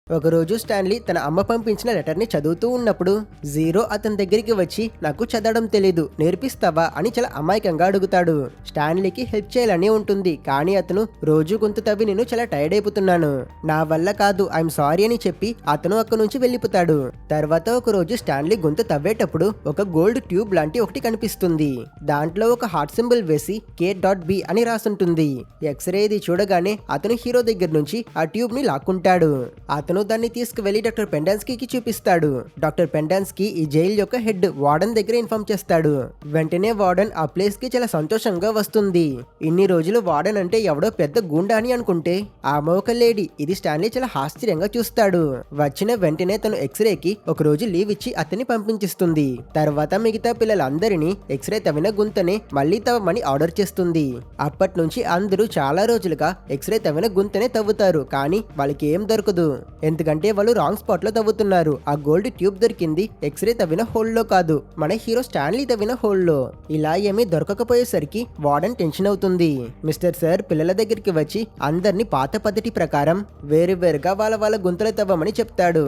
ఒకరోజు స్టాన్లీ తన అమ్మ పంపించిన లెటర్ని చదువుతూ ఉన్నప్పుడు జీరో అతని దగ్గరికి వచ్చి నాకు చదవడం తెలీదు, నేర్పిస్తావా అని చాలా అమాయకంగా అడుగుతాడు. స్టాన్లీకి హెల్ప్ చేయాలని ఉంటుంది. కానీ అతను రోజు గొంతు తవ్వి నేను చాలా టైర్డ్ అయిపోతున్నాను, నా వల్ల కాదు, ఐఎమ్ సారీ అని చెప్పి అతను అక్కడి నుంచి వెళ్ళిపోతాడు. తర్వాత ఒక రోజు స్టాన్లీ గొంతు తవ్వేటప్పుడు ఒక గోల్డ్ ట్యూబ్ లాంటి ఒకటి కనిపిస్తుంది. దాంట్లో ఒక హార్ట్ సింబల్ వేసి K.B అని రాసుంటుంది. ఎక్స్రే ఇది చూడగానే అతను హీరో దగ్గర నుంచి ఆ ట్యూబ్ ని లాక్కుంటాడు. అతను దాన్ని తీసుకువెళ్లి డాక్టర్ పెండాన్స్కీకి చూపిస్తాడు. డాక్టర్ పెండాన్స్కీ ఈ జైల్ యొక్క హెడ్ వార్డెన్ దగ్గర ఇన్ఫార్మ్ చేస్తాడు. వెంటనే వార్డెన్ ఆ ప్లేస్ కి చాలా సంతోషంగా వస్తుంది. ఇన్ని రోజులు వార్డెన్ అంటే ఎవడో పెద్ద గుండా అని అనుకుంటే ఆమె ఒక లేడీ. ఇది స్టాన్లీ చాలా ఆశ్చర్యంగా చూస్తాడు. వచ్చిన వెంటనే తను ఎక్స్రేకి ఒక రోజు లీవ్ ఇచ్చి అతన్ని పంపించిస్తుంది. తర్వాత మిగతా పిల్లలందరినీ ఎక్స్రే తవ్విన గుంతనే మళ్ళీ తవ్వమని ఆర్డర్ చేస్తుంది. అప్పటి నుంచి అందరూ చాలా రోజులుగా ఎక్స్రే తవ్విన గుంతనే తవ్వుతారు. కానీ వాళ్ళకి ఏం దొరకదు. ఎందుకంటే వాళ్ళు రాంగ్ స్పాట్ లో తవ్వుతున్నారు. ఆ గోల్డ్ ట్యూబ్ దొరికింది ఎక్స్రే తవ్విన హోల్లో కాదు, మన హీరో స్టాన్లీ తవ్విన హోల్లో. ఇలా ఏమీ దొరకకపోయేసరికి వార్డెన్ టెన్షన్ అవుతుంది. మిస్టర్ సార్ పిల్లల దగ్గరికి వచ్చి అందరినీ పాత పద్ధతి ప్రకారం వేరువేరుగా వాళ్ళ గుంతలు తవ్వమని చెప్తాడు.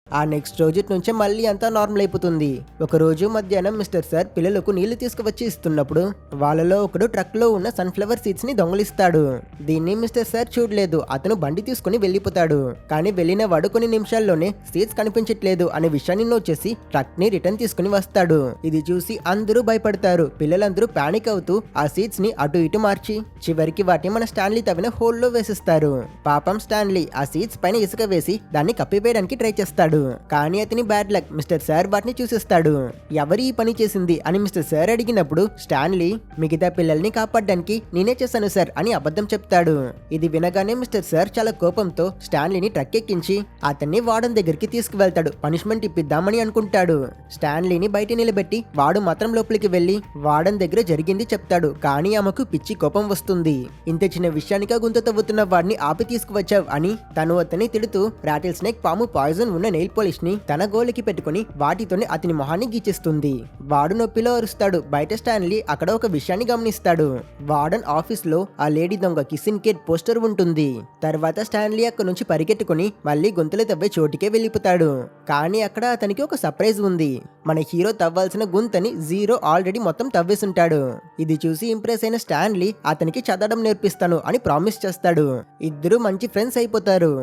ఆ నెక్స్ట్ రోజు నుంచే మళ్ళీ అంతా నార్మల్ అయిపోతుంది. ఒక రోజు మధ్యాహ్నం మిస్టర్ సార్ పిల్లలకు నీళ్లు తీసుకువచ్చి ఇస్తున్నప్పుడు వాళ్ళలో ఒకడు ట్రక్ లో ఉన్న సన్ఫ్లవర్ సీడ్స్ ని దొంగలిస్తాడు. దీన్ని మిస్టర్ సార్ చూడలేదు. అతను బండి తీసుకుని వెళ్ళిపోతాడు. కానీ వెళ్ళిన వాడు కొన్ని నిమిషాల్లోనే సీడ్స్ కనిపించట్లేదు అనే విషయాన్ని నోట్ చేసి ట్రక్ ని రిటర్న్ తీసుకుని వస్తాడు. ఇది చూసి అందరూ భయపడతారు. పిల్లలందరూ పానిక్ అవుతూ ఆ సీడ్స్ ని అటు ఇటు మార్చి చివరికి వాటిని మన స్టాన్లీ తవ్విన హోల్లో వేసిస్తారు. పాపం స్టాన్లీ ఆ సీడ్స్ పైన ఇసుక వేసి దాన్ని కప్పివేయడానికి ట్రై చేస్తాడు. కానీ అతని బ్యాడ్ లక్. మిస్టర్ సార్ వాటిని చూసేస్తాడు. ఎవరు ఈ పని చేసింది అని మిస్టర్ సార్ అడిగినప్పుడు స్టాన్లీ మిగతా పిల్లల్ని కాపాడడానికి నేనే చేశాను సార్ అని అబద్ధం చెప్తాడు. ఇది వినగానే మిస్టర్ సార్ చాలా కోపంతో స్టాన్లీని ట్రక్ ఎక్కించి అతన్ని వార్డెన్ దగ్గరికి తీసుకువెళ్తాడు. పనిష్మెంట్ ఇప్పిద్దామని అనుకుంటాడు. స్టాన్లీని బయట నిలబెట్టి వాడు మాత్రం లోపలికి వెళ్లి వార్డెన్ దగ్గర జరిగింది చెప్తాడు. కానీ ఆమెకు పిచ్చి కోపం వస్తుంది. ఇంత చిన్న విషయానికా గుంత తవ్వుతున్న వాడిని ఆపి తీసుకువచ్చావు అని తను అతన్ని తిడుతూ రాటిల్ స్నేక్ పాము పాయిజన్ ఉన్న నెయిల్ పాలిష్ ని తన గోలికి పెట్టుకుని వాటితోనే అతని మొహాన్ని గీచేస్తుంది. వాడు నొప్పిలో అరుస్తాడు. బయట స్టాన్లీ అక్కడ ఒక విషయాన్ని గమనిస్తాడు. వార్డెన్ ఆఫీస్ లో ఆ లేడీ దొంగ కిసిన్ కేట్ పోస్టర్ ఉంటుంది. తర్వాత స్టాన్లీ అక్కడ నుంచి పరిగెట్టుకుని మళ్ళీ గొంతులు తవ్వే చోటికే వెళ్ళిపోతాడు. కానీ అక్కడ అతనికి ఒక సర్ప్రైజ్ ఉంది. మన హీరో తవ్వాల్సిన గుంతని జీరో ఆల్రెడీ మొత్తం తవ్వేసుంటాడు. ఇది చూసి ఇంప్రెస్ అయిన స్టాన్లీ అతనికి చదవడం నేర్పిస్తాను అని ప్రామిస్ చేస్తాడు. ఇద్దరు మంచి ఫ్రెండ్స్ అయిపోతారు.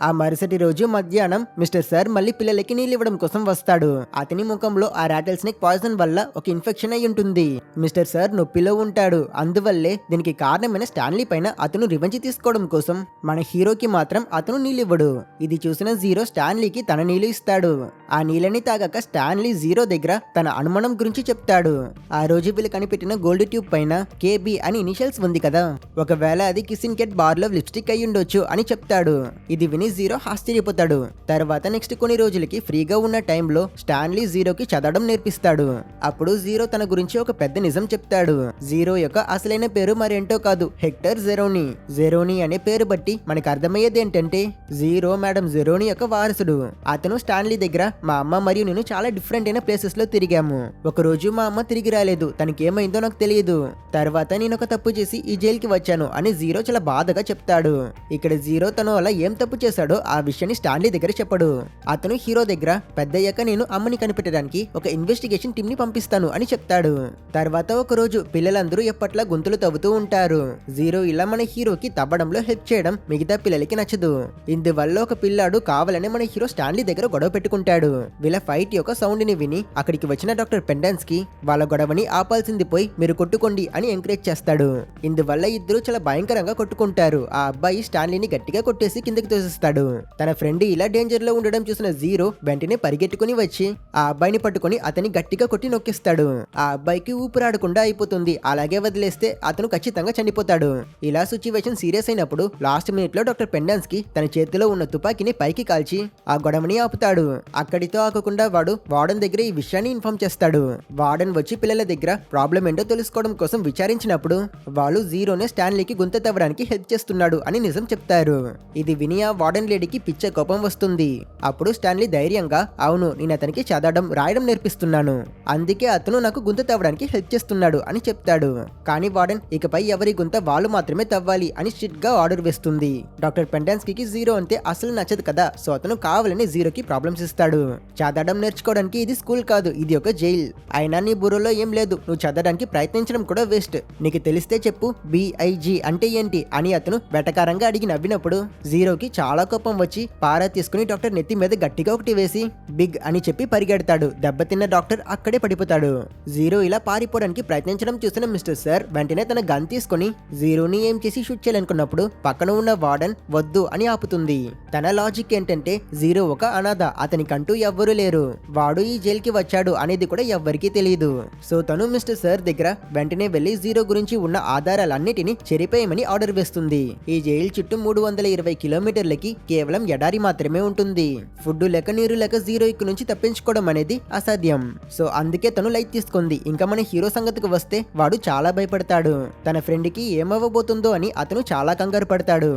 ఆ మరుసటి రోజు మధ్యాహ్నం మిస్టర్ సార్ మళ్ళీ పిల్లలకి నీళ్ళు ఇవ్వడం కోసం వస్తాడు. అతని ముఖంలో ఆ రాటిల్ స్నేక్ పాయిజన్ వల్ల ఒక ఇన్ఫెక్షన్ అయి ఉంటుంది. మిస్టర్ సార్ నొప్పిలో ఉంటాడు. అందువల్లే దీనికి కారణమైన స్టాన్లీ పైన అతను రివెంజ్ తీసుకోవడం కోసం మన హీరోకి మాత్రం అతను నీళ్ళివ్వడు. ఇది చూసిన జీరో స్టాన్లీకి తన నీళ్ళు ఇస్తాడు. ఆ నీళ్ళని తాగాక స్టాన్లీ జీరో దగ్గర తన అనుమానం గురించి చెప్తాడు. ఆ రోజు వీళ్ళు కనిపెట్టిన గోల్డ్ ట్యూబ్ పైన కేబీ అని ఇనిషియల్స్ ఉంది కదా, ఒకవేళ అది కిసిన్ కెట్ బార్ లో లిప్స్టిక్ అయి ఉండొచ్చు అని చెప్తాడు. ఇది విని జీరో ఆశ్చర్యపోతాడు. తర్వాత నెక్స్ట్ కొన్ని రోజులకి ఫ్రీగా ఉన్న టైంలో స్టాన్లీ జీరోకి చదవడం నేర్పిస్తాడు. అప్పుడు జీరో తన గురించి ఒక పెద్ద నిజం చెప్తాడు. జీరో యొక్క అసలైన పేరు మరేంటో కాదు, హెక్టర్ జెరోనీ. జెరోనీ అనే పేరు బట్టి మనకు అర్థమయ్యేది ఏంటంటే జీరో మేడం జెరోనీ యొక్క వారసుడు. అతను స్టాన్లీ దగ్గర మా అమ్మ మరియు నేను చాలా డిఫరెంట్ అయిన ప్లేసెస్ లో తిరిగాము. ఒక రోజు మా అమ్మ తిరిగి రాలేదు, తనకేమైందో నాకు తెలియదు. తర్వాత నేను ఒక తప్పు చేసి ఈ జైలుకి వచ్చాను అని జీరో చాలా బాధగా చెప్తాడు. ఇక్కడ జీరో తను అలా ఏం తప్పు చేశాడో ఆ విషయాన్ని స్టాన్లీ దగ్గర చెప్పడు. అతను హీరో దగ్గర పెద్దయ్యాక నేను అమ్మని కనిపెట్టడానికి ఒక ఇన్వెస్టిగేషన్ టీమ్ ని పంపిస్తాను అని చెప్తాడు. తర్వాత ఒక రోజు పిల్లలందరూ ఎప్పట్లా గొంతులు తవ్వుతూ ఉంటారు. జీరో ఇలా మన హీరోకి తవ్వడంలో హెల్ప్ చేయడం మిగతా పిల్లలకి నచ్చదు. ఇందువల్ల ఒక పిల్లాడు కావాలని మన హీరో స్టాన్లీ దగ్గర గొడవ పెట్టుకుంటాడు. వీళ్ళ ఫైట్ యొక్క సౌండ్ ని విని అక్కడికి వచ్చిన డాక్టర్ పెండెన్స్ కి వాళ్ళ గొడవని ఆపాల్సింది పోయి మీరు కొట్టుకోండి అని ఎంకరేజ్ చేస్తాడు. ఇందువల్ల ఇద్దరు చాలా భయంకరంగా కొట్టుకుంటారు. ఆ అబ్బాయి స్టాన్లీని గట్టిగా కొట్టేసి కిందకి తోసిస్తాడు. తన ఫ్రెండ్ ఇలా డేంజర్ లో ఉండడం చూసిన జీరో వెంటనే పరిగెట్టుకుని వచ్చి ఆ అబ్బాయిని పట్టుకుని అతని గట్టిగా కొట్టి నొక్కిస్తాడు. ఆ అబ్బాయికి ఊపిరాడకుండా అయిపోతుంది. అలాగే వదిలేస్తే అతను ఖచ్చితంగా చనిపోతాడు. ఇలా సిచ్యువేషన్ సీరియస్ అయినప్పుడు లాస్ట్ మినిట్ లో డాక్టర్ పెండెన్స్ కి తన చేతిలో ఉన్న తుపాకీని పైకి కాల్చి ఆ గొడవని ఆపుతాడు. అక్కడితో ఆగకుండా వాడు వార్డెన్ దగ్గర ఈ విషయాన్ని ఇన్ఫార్మ్ చేస్తాడు. వార్డెన్ వచ్చి పిల్లల దగ్గర ప్రాబ్లం ఏంటో తెలుసుకోవడం కోసం విచారించినప్పుడు వాళ్ళు జీరోనే స్టాన్లీకి గుంత తవ్వడానికి హెల్ప్ చేస్తున్నాడు అని నిజం చెప్తారు. ఇది విని ఆ వార్డెన్ లేడీకి పిచ్చ కోపం వస్తుంది. అప్పుడు స్టాన్లీ ధైర్యంగా అవును నేను అతనికి చదవడం రాయడం నేర్పిస్తున్నాను, అందుకే అతను నాకు గుంత తవ్వడానికి హెల్ప్ చేస్తున్నాడు అని చెప్తాడు. కానీ వార్డెన్ ఇకపై ఎవరి గుంత వాళ్ళు మాత్రమే తవ్వాలి అని స్ట్రిక్ట్ గా ఆర్డర్ వేస్తుంది. డాక్టర్ పెండెన్స్ కి జీరో అంటే అసలు నచ్చదు కదా, సో అతను కావాలని జీరోకి ప్రాబ్లమ్స్ ఇస్తాడు. చదవడం నేర్చుకోవడానికి ఇది స్కూల్ కాదు, ఇది ఒక జైల్. అయినా నీ బుర్రలో ఏం లేదు, నువ్వు చదవడానికి ప్రయత్నించడం కూడా వేస్ట్, నీకు తెలిస్తే చెప్పు బిఐజీ అంటే ఏంటి అని అతను వెటకారంగా అడిగి నవ్వినప్పుడు జీరోకి చాలా కోపం వచ్చి పారా తీసుకుని డాక్టర్ నెత్తి మీద గట్టిగా ఒకటి వేసి బిగ్ అని చెప్పి పరిగెడతాడు. దెబ్బతిన్న డాక్టర్ అక్కడే పడిపోతాడు. జీరో ఇలా పారిపోవడానికి ప్రయత్నించడం చూసిన మిస్టర్ సార్ వెంటనే తన గన్ తీసుకుని జీరోని ఏం చేసి షూట్ చేయాలనుకున్నప్పుడు పక్కన ఉన్న వార్డెన్ వద్దు అని ఆపుతుంది. తన లాజిక్ ఏంటంటే జీరో ఒక అనాథ, అతనికంటూ ఎవ్వరూ లేరు, వాడు ఈ జైలుకి వచ్చాడు అనేది కూడా ఎవ్వరికీ తెలియదు. సో తను మిస్టర్ సార్ దగ్గర వెంటనే వెళ్లి జీరో గురించి ఉన్న ఆధారాలన్నిటిని చెరిపేయమని ఆర్డర్ వేస్తుంది. ఈ జైలు చుట్టూ 320 కిలోమీటర్లకి కేవలం ఎడారి మాత్రమే ఉంటుంది. ఫుడ్ లేక నీరు లేక జీరో ఇక్కడ నుంచి తప్పించుకోవడం అనేది అసాధ్యం. సో అందుకే తను లైట్ తీసుకుంది. ఇంకా మన హీరో సంగతికి వస్తే వాడు చాలా భయపడతాడు. తన ఫ్రెండ్ కి ఏమవ్వబోతుందో అని అతను చాలా కంగారు పడతాడు.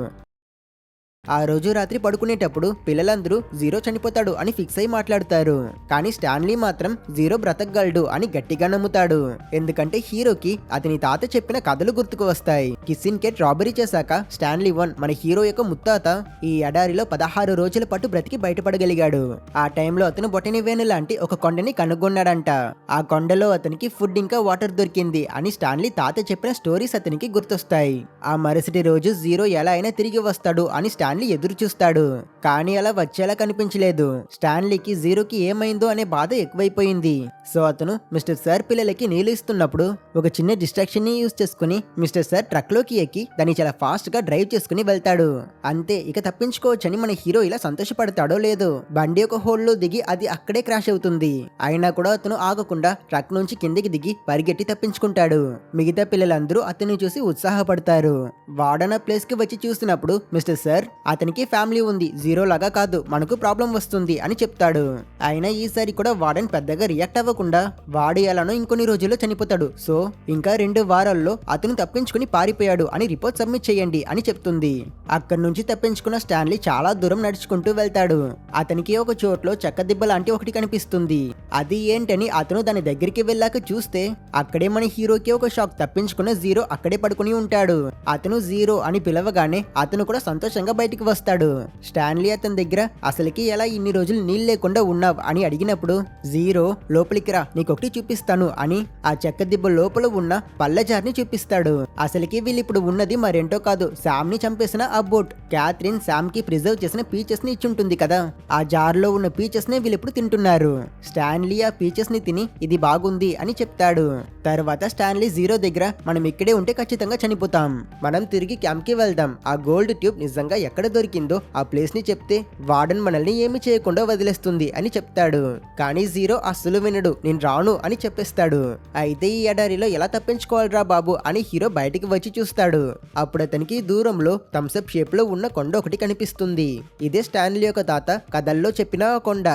ఆ రోజు రాత్రి పడుకునేటప్పుడు పిల్లలందరూ జీరో చనిపోతాడు అని ఫిక్స్ అయి మాట్లాడుతారు. కానీ స్టాన్లీ మాత్రం జీరో బ్రతకగలడు అని గట్టిగా నమ్ముతాడు. ఎందుకంటే హీరోకి అతని తాత చెప్పిన కథలు గుర్తుకు వస్తాయి. కిసిన్ కెట్ రాబరీ చేశాక స్టాన్లీ 1 మన హీరో యొక్క ముత్తాత ఈ ఎడారిలో 16 రోజుల పాటు బ్రతికి బయటపడగలిగాడు. ఆ టైంలో అతను బొటని వేణు లాంటి ఒక కొండని కనుగొన్నాడంట. ఆ కొండలో అతనికి ఫుడ్ ఇంకా వాటర్ దొరికింది అని స్టాన్లీ తాత చెప్పిన స్టోరీస్ అతనికి గుర్తొస్తాయి. ఆ మరుసటి రోజు జీరో ఎలా అయినా తిరిగి వస్తాడు అని స్టాన్లీ ఎదురు చూస్తాడు. కానీ అలా వచ్చేలా కనిపించలేదు. స్టాన్లీకి జీరోకి ఏమైందో అనే బాధ ఎక్కువైపోయింది. సో అతను మిస్టర్ సార్ పిల్లలకి నీళ్ళు ఇస్తున్నప్పుడు ఒక చిన్న డిస్ట్రాక్షన్ ని యూజ్ చేసుకుని మిస్టర్ సార్ ట్రక్ లోకి ఎక్కి దాన్ని చాలా ఫాస్ట్ గా డ్రైవ్ చేసుకుని వెళ్తాడు. అంతే, ఇక తప్పించుకోవచ్చని మన హీరో ఇలా సంతోషపడతాడో లేదో బండి ఒక హోల్ లో దిగి అది అక్కడే క్రాష్ అవుతుంది. అయినా కూడా అతను ఆగకుండా ట్రక్ నుంచి కిందికి దిగి పరిగెట్టి తప్పించుకుంటాడు. మిగతా పిల్లలందరూ అతన్ని చూసి ఉత్సాహపడతారు. వార్డెన్ ప్లేస్ కి వచ్చి చూసినప్పుడు మిస్టర్ సార్ అతనికి ఫ్యామిలీ ఉంది, జీరో లాగా కాదు, మనకు ప్రాబ్లం వస్తుంది అని చెప్తాడు. అయినా ఈసారి కూడా వార్డెన్ పెద్దగా రియాక్ట్ అవ్వకుండా వాడు ఎలానో ఇంకొన్ని రోజుల్లో చనిపోతాడు, సో ఇంకా 2 వారాల్లో అతను తప్పించుకుని పారిపోయాడు అని రిపోర్ట్ సబ్మిట్ చేయండి అని చెప్తుంది. అక్కడి నుంచి తప్పించుకున్న స్టాన్లీ చాలా దూరం నడుచుకుంటూ వెళ్తాడు. అతనికి ఒక చోట్లో చెక్క దిబ్బ లాంటి ఒకటి కనిపిస్తుంది. అది ఏంటని అతను దాని దగ్గరికి వెళ్ళాక చూస్తే అక్కడే మన హీరోకి ఒక షాక్. తప్పించుకున్న జీరో అక్కడే పడుకుని ఉంటాడు. అతను జీరో అని పిలవగానే అతను కూడా సంతోషంగా బయటికి బయటికి వస్తాడు. స్టాన్లీ అతని దగ్గర అసలుకి ఎలా ఇన్ని రోజులు నీళ్ళు లేకుండా ఉన్నావు అని అడిగినప్పుడు జీరో లోపలికి రా నీకొకటి చూపిస్తాను అని ఆ చెక్క దిబ్బ లోపల ఉన్న పల్లెజార్ని చూపిస్తాడు. అసలుకి వీళ్ళిప్పుడు ఉన్నది మరేంటో కాదు, శామ్ ని చంపేసిన ఆ బోట్. క్యాథరిన్ శామ్ కి ప్రిజర్వ్ చేసిన పీచెస్ ని ఇచ్చుంటుంది కదా, ఆ జార్ లో ఉన్న పీచెస్ నే వీళ్ళిప్పుడు తింటున్నారు. స్టాన్లీ ఆ పీచెస్ ని తిని ఇది బాగుంది అని చెప్తాడు. తర్వాత స్టాన్లీ జీరో దగ్గర మనం ఇక్కడే ఉంటే ఖచ్చితంగా చనిపోతాం, మనం తిరిగి క్యాంప్ కి వెళ్దాం, ఆ గోల్డ్ ట్యూబ్ నిజంగా ఎక్కడ దొరికిందో ఆ ప్లేస్ ని చెప్తే వార్డెన్ మనల్ని ఏమి చేయకుండా వదిలేస్తుంది అని చెప్తాడు. కానీ జీరో అస్సలు వినడు, నేను రాను అని చెప్పేస్తాడు. అయితే ఈ ఎడారిలో ఎలా తప్పించుకోవాలరా బాబు అని హీరో బయటికి వచ్చి చూస్తాడు. అప్పుడు అతనికి దూరంలో థమ్సప్ షేప్ లో ఉన్న కొండ ఒకటి కనిపిస్తుంది. ఇదే స్టాన్లీ యొక్క తాత కథల్లో చెప్పిన ఆ కొండ.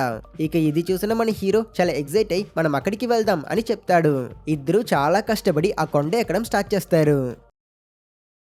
ఇక ఇది చూసిన మన హీరో చాలా ఎగ్జైట్ అయి మనం అక్కడికి వెళ్దాం అని చెప్తాడు. ఇద్దరు చాలా కష్టపడి ఆ కొండ ఎక్కడం స్టార్ట్ చేస్తారు.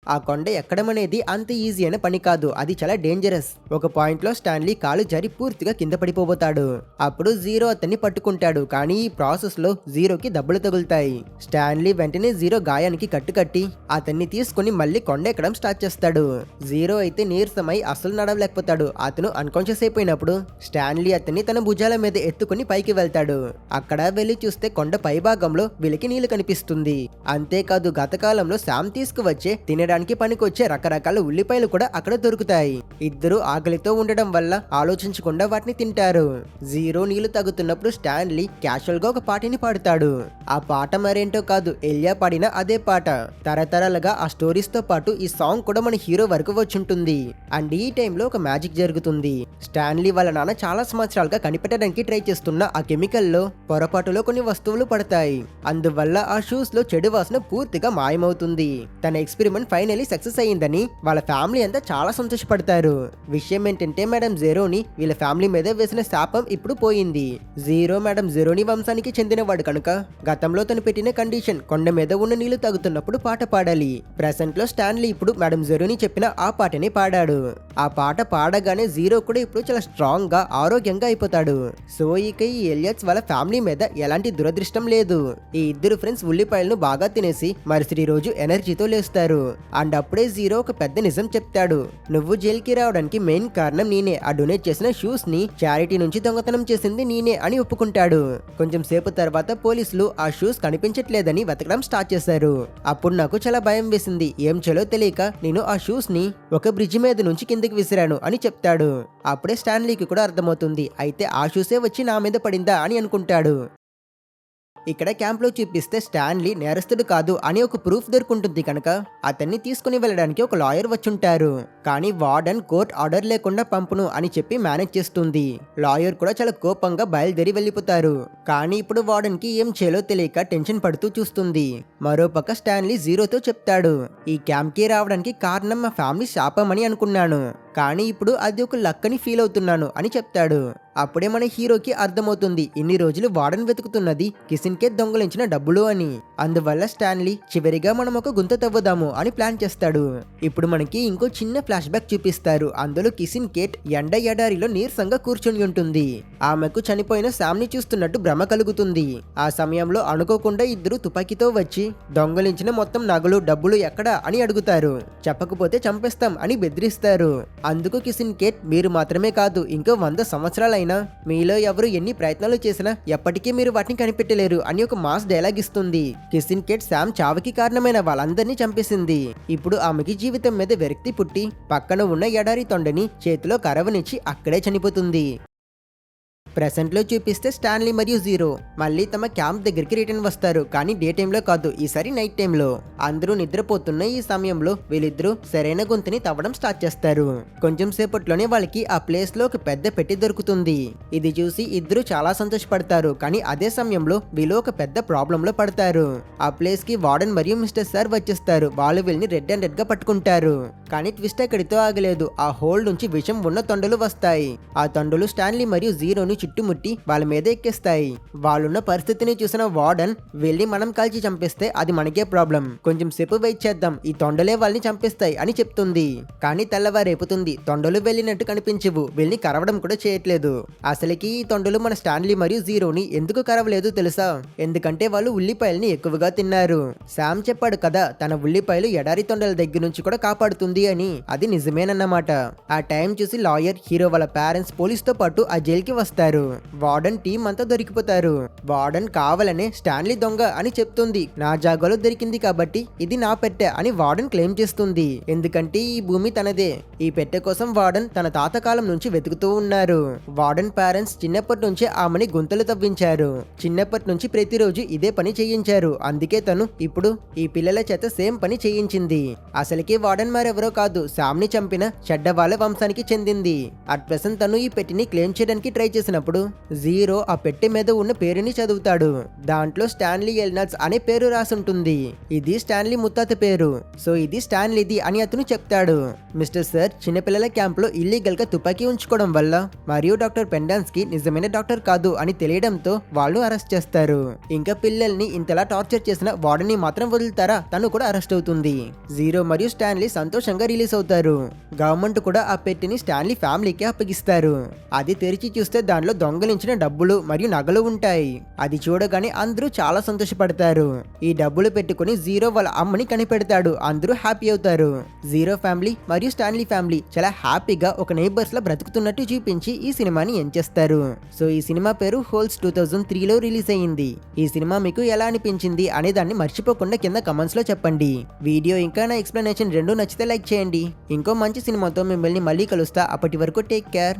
ఆ కొండ ఎక్కడం అనేది అంత ఈజీ అయిన పని కాదు, అది చాలా డేంజరస్. ఒక పాయింట్ లో స్టాన్లీ కాలు జారి పూర్తిగా కింద పడిపోతాడు. అప్పుడు జీరో అతన్ని పట్టుకుంటాడు, కానీ ఈ ప్రాసెస్ లో జీరోకి దెబ్బలు తగులుతాయి. స్టాన్లీ వెంటనే జీరో గాయానికి కట్టుకట్టి అతన్ని తీసుకుని మళ్ళీ కొండ ఎక్కడం స్టార్ట్ చేస్తాడు. జీరో అయితే నీరసమై అసలు నడవలేకపోతాడు. అతను అన్కాన్షియస్ అయిపోయినప్పుడు స్టాన్లీ అతన్ని తన భుజాల మీద ఎత్తుకుని పైకి వెళ్తాడు. అక్కడ వెళ్లి చూస్తే కొండ పై భాగంలో వీళ్ళకి నీళ్లు కనిపిస్తుంది. అంతేకాదు గతకాలంలో శామ్ తీసుకువచ్చే తినడానికి పనికొచ్చే రకరకాల ఉల్లిపాయలు కూడా అక్కడ దొరుకుతాయి. ఇద్దరు ఆకలితో ఉండడం వల్ల ఆలోచించకుండా వాటిని తింటారు. జీరో నీళ్లు తాగుతున్నప్పుడు స్టాన్లీ క్యాషువల్ గా ఒక పాటని పాడుతాడు. ఆ పాట మరేంటో కాదు, ఎలియా పాడిన అదే పాట. తరతరాలుగా ఆ స్టోరీస్ తో పాటు ఈ సాంగ్ కూడా మన హీరో వరకు వచ్చుంటుంది. అండ్ ఈ టైంలో ఒక మ్యాజిక్ జరుగుతుంది. స్టాన్లీ వాళ్ళ నాన్న చాలా సంవత్సరాలుగా కనిపెట్టడానికి ట్రై చేస్తున్న ఆ కెమికల్ లో పొరపాటులో కొన్ని వస్తువులు పడతాయి. అందువల్ల ఆ షూస్ లో చెడు వాసన పూర్తిగా మాయమవుతుంది. తన ఎక్స్పెరిమెంట్ ఫైనలీ సక్సెస్ అయ్యిందని వాళ్ళ ఫ్యామిలీ అంతా చాలా సంతోషపడతారు. విషయం ఏంటంటే మేడం జీరోని వీళ్ళ ఫ్యామిలీ మీద వేసిన శాపం ఇప్పుడు పోయింది. జీరో మేడం జీరోని వంశానికి చెందినవాడు కనుక గతంలో తను పెట్టిన కండిషన్ కొండ మీద ఉన్న నీళ్లు తాగుతున్నప్పుడు పాట పాడాలి. ప్రెసెంట్ లో స్టాన్లీ ఇప్పుడు మేడం జీరోని చెప్పిన ఆ పాటని పాడాడు. ఆ పాట పాడగానే జీరో కూడా ఇప్పుడు చాలా స్ట్రాంగ్ గా ఆరోగ్యంగా అయిపోతాడు. సో ఇక ఈ ఎలియట్స్ వాళ్ళ ఫ్యామిలీ మీద ఎలాంటి దురదృష్టం లేదు. ఈ ఇద్దరు ఫ్రెండ్స్ ఉల్లిపాయలను బాగా తినేసి మరుసటి రోజు ఎనర్జీతో లేస్తారు. అండ్ అప్పుడే జీరో ఒక పెద్ద నిజం చెప్తాడు. నువ్వు జైలుకి రావడానికి మెయిన్ కారణం నేనే, ఆ డొనేట్ చేసిన షూస్ ని చారిటీ నుంచి దొంగతనం చేసింది నేనే అని ఒప్పుకుంటాడు. కొంచెం సేపు తర్వాత పోలీసులు ఆ షూస్ కనిపించట్లేదని వెతకడం స్టార్ట్ చేశారు. అప్పుడు నాకు చాలా భయం వేసింది, ఏం చేయాలో తెలియక నేను ఆ షూస్ ని ఒక బ్రిడ్జ్ మీద నుంచి కిందకి విసిరాను అని చెప్తాడు. అప్పుడే స్టాన్లీకి కూడా అర్థమవుతుంది, అయితే ఆ షూసే వచ్చి నా మీద పడిందా అని అనుకుంటాడు. ఇక్కడ క్యాంప్ లో చూపిస్తే స్టాన్లీ నేరస్తుడు కాదు అని ఒక ప్రూఫ్ దొరుకుంటుంది కనుక అతన్ని తీసుకుని వెళ్ళడానికి ఒక లాయర్ వచ్చుంటారు. కానీ వార్డెన్ కోర్ట్ ఆర్డర్ లేకుండా పంపును అని చెప్పి మేనేజ్ చేస్తుంది. లాయర్ కూడా చాలా కోపంగా బయలుదేరి వెళ్ళిపోతారు. కానీ ఇప్పుడు వార్డెన్ కి ఏం చేయాలో తెలియక టెన్షన్ పడుతూ చూస్తుంది. మరోపక్క స్టాన్లీ జీరోతో చెప్తాడు, ఈ క్యాంప్ కి రావడానికి కారణం మా ఫ్యామిలీ శాపం అని అనుకున్నాను, కానీ ఇప్పుడు అది ఒక లక్ అని ఫీల్ అవుతున్నాను అని చెప్తాడు. అప్పుడే మన హీరోకి అర్థమవుతుంది, ఇన్ని రోజులు వార్డెన్ వెతుకుతున్నది కిసిన్ కేట్ దొంగలించిన డబ్బులు అని. అందువల్ల స్టాన్లీ చివరిగా మనం ఒక గుంత తవ్వుదాము అని ప్లాన్ చేస్తాడు. ఇప్పుడు మనకి ఇంకో చిన్న ఫ్లాష్ బ్యాక్ చూపిస్తారు. అందులో కిసిన్ కేట్ ఎండ ఎడారిలో నీరసంగా కూర్చొని ఉంటుంది. ఆమెకు చనిపోయిన శామ్ ని చూస్తున్నట్టు భ్రమ కలుగుతుంది. ఆ సమయంలో అనుకోకుండా ఇద్దరు తుపాకీతో వచ్చి దొంగలించిన మొత్తం నగలు డబ్బులు ఎక్కడా అని అడుగుతారు. చెప్పకపోతే చంపేస్తాం అని బెదిరిస్తారు. అందుకు కిసిన్ కేట్, మీరు మాత్రమే కాదు ఇంకో 100 సంవత్సరాలైనా మీలో ఎవరు ఎన్ని ప్రయత్నాలు చేసినా ఎప్పటికీ మీరు వాటిని కనిపెట్టలేరు అని ఒక మాస్ డైలాగ్ ఇస్తుంది. కిసిన్ కేట్ శామ్ చావుకి కారణమైన వాళ్ళందరినీ చంపేసింది. ఇప్పుడు ఆమెకి జీవితం మీద విరక్తి పుట్టి పక్కన ఉన్న ఎడారి తొండని చేతిలో కరవనిచ్చి అక్కడే చనిపోతుంది. ప్రెసెంట్ లో చూపిస్తే స్టాన్లీ మరియు జీరో మళ్ళీ తమ క్యాంప్ దగ్గరికి రిటర్న్ వస్తారు. కానీ డే టైంలో కాదు, ఈసారి నైట్ టైంలో. అందరూ నిద్రపోతున్న ఈ సమయంలో వీళ్ళిద్దరూ సరైన గొంతుని తవ్వడం స్టార్ట్ చేస్తారు. కొంచెం సేపట్లోనే వాళ్ళకి ఆ ప్లేస్ లో ఒక పెద్ద పెట్టి దొరుకుతుంది. ఇది చూసి ఇద్దరు చాలా సంతోషపడతారు. కానీ అదే సమయంలో వీళ్ళు ఒక పెద్ద ప్రాబ్లం లో పడతారు. ఆ ప్లేస్ కి వార్డెన్ మరియు మిస్టర్ సార్ వచ్చేస్తారు. వాళ్ళు వీళ్ళని రెడ్ అండ్ రెడ్ గా పట్టుకుంటారు. కానీ ట్విస్ట్ ఎక్కడితో ఆగలేదు. ఆ హోల్ నుంచి విషం ఉన్న తొండలు వస్తాయి. ఆ తొండలు స్టాన్లీ మరియు జీరోను అందరిని చుట్టుముట్టి వాళ్ళ మీద ఎక్కేస్తాయి. వాళ్ళున్న పరిస్థితిని చూసిన వార్డెన్ వెళ్ళి మనం కాల్చి చంపేస్తే అది మనకే ప్రాబ్లం, కొంచెం సేపు వెయిట్ చేద్దాం, ఈ తొండలే వాళ్ళని చంపేస్తాయి అని చెప్తుంది. కానీ తెల్లవారేపుతుంది, తొండలు వెళ్ళినట్టు కనిపించవు, వెళ్ళి కరవడం కూడా చేయట్లేదు. అసలుకి ఈ తొండలు మన స్టాన్లీ మరియు జీరోని ఎందుకు కరవలేదు తెలుసా? ఎందుకంటే వాళ్ళు ఉల్లిపాయల్ని ఎక్కువగా తిన్నారు. శామ్ చెప్పాడు కదా తన ఉల్లిపాయలు ఎడారి తొండల దగ్గర నుంచి కూడా కాపాడుతుంది అని, అది నిజమేనన్నమాట. ఆ టైం చూసి లాయర్, హీరో వాళ్ళ పేరెంట్స్ పోలీస్ తో పాటు ఆ జైలుకి వస్తారు. వార్డెన్ టీం అంతా దొరికిపోతారు. వార్డెన్ కావాలనే స్టాన్లీ దొంగ అని చెప్తుంది. నా జాగాలో దొరికింది కాబట్టి ఇది నా పెట్టె అని వార్డెన్ క్లెయిమ్ చేస్తుంది. ఎందుకంటే ఈ భూమి తనదే. ఈ పెట్టె కోసం వార్డెన్ తన తాత కాలం నుంచి వెతుకుతూ ఉన్నారు. వార్డెన్ పేరెంట్స్ చిన్నప్పటి నుంచే ఆమెని గుంతలు తవ్వించారు. చిన్నప్పటి నుంచి ప్రతిరోజు ఇదే పని చేయించారు. అందుకే తను ఇప్పుడు ఈ పిల్లల చేత సేమ్ పని చేయించింది. అసలుకి వార్డెన్ మరెవరో కాదు, శామ్ ని చంపిన చెడ్డ వాళ్ళ వంశానికి చెందింది. అట్ ప్రెసెంట్ తను ఈ పెట్టిని క్లెయిమ్ చేయడానికి ట్రై చేసినప్పుడు జీరో ఆ పెట్టె మీద ఉన్న పేరుని చదువుతాడు. దాంట్లో స్టాన్లీ ఎల్నట్స్ అనే పేరు రాసుంటుంది. ఇది స్టాన్లీ ముత్తాత పేరు, సో ఇది స్టాన్లీది అని అతను చెప్తాడు. మిస్టర్ సార్, చిన్నపిల్లల క్యాంప్ లో ఇల్లీగల్ గా తుపాకీ ఉంచుకోవడం వల్ల మరియు డాక్టర్ పెండాన్స్ కి నిజమైన డాక్టర్ కాదు అని తెలియడంతో వాళ్ళు అరెస్ట్ చేస్తారు. ఇంకా పిల్లల్ని ఇంతలా టార్చర్ చేసిన వార్డెన్ని మాత్రం వదులుతారా? తను కూడా అరెస్ట్ అవుతుంది. జీరో మరియు స్టాన్లీ సంతోషంగా రిలీజ్ అవుతారు. గవర్నమెంట్ కూడా ఆ పెట్టిని స్టాన్లీ ఫ్యామిలీకి అప్పగిస్తారు. అది తెరిచి చూస్తే దానిలో దొంగలించిన డబ్బులు మరియు నగలు ఉంటాయి. అది చూడగానే అందరూ చాలా సంతోషపడతారు. ఈ డబ్బులు పెట్టుకుని జీరో వాళ్ళ అమ్మని కనిపెడతాడు. అందరూ హ్యాపీ అవుతారు. జీరో ఫ్యామిలీ మరియు స్టాన్లీ ఫ్యామిలీ చాలా హ్యాపీగా ఒక నైబర్స్ లా బ్రతుకుతున్నట్టు చూపించి ఈ సినిమాని ఎంచేస్తారు. సో ఈ సినిమా పేరు హోల్స్ 2003లో రిలీజ్ అయ్యింది. ఈ సినిమా మీకు ఎలా అనిపించింది అనే దాన్ని మర్చిపోకుండా కింద కమెంట్స్ లో చెప్పండి. వీడియో ఇంకా నా ఎక్స్ప్లెనేషన్ రెండు నచ్చితే లైక్ చేయండి. ఇంకో మంచి సినిమాతో మిమ్మల్ని మళ్ళీ కలుస్తా. అప్పటి వరకు టేక్ కేర్.